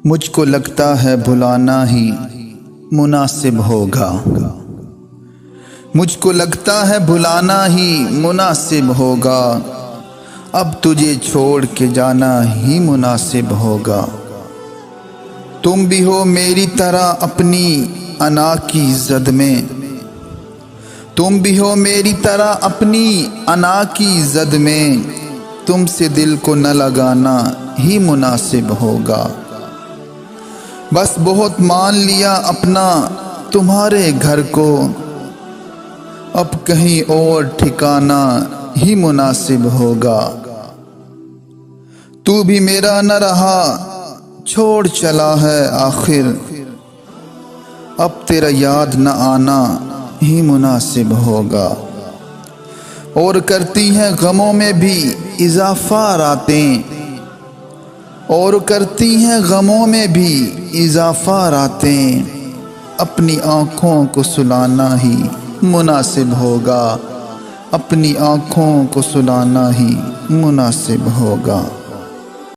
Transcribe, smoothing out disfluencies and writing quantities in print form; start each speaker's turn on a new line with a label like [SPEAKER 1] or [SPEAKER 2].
[SPEAKER 1] مجھ کو لگتا ہے بھلانا ہی مناسب ہوگا، مجھ کو لگتا ہے بھلانا ہی مناسب ہوگا، اب تجھے چھوڑ کے جانا ہی مناسب ہوگا۔ تم بھی ہو میری طرح اپنی انا کی زد میں، تم بھی ہو میری طرح اپنی انا کی زد میں، تم سے دل کو نہ لگانا ہی مناسب ہوگا۔ بس بہت مان لیا اپنا تمہارے گھر کو، اب کہیں اور ٹھکانا ہی مناسب ہوگا۔ تو بھی میرا نہ رہا چھوڑ چلا ہے آخر، اب تیرا یاد نہ آنا ہی مناسب ہوگا۔ اور کرتی ہیں غموں میں بھی اضافہ راتیں، اور کرتی ہیں غموں میں بھی اضافہ راتیں، اپنی آنکھوں کو سلانا ہی مناسب ہوگا، اپنی آنکھوں کو سلانا ہی مناسب ہوگا۔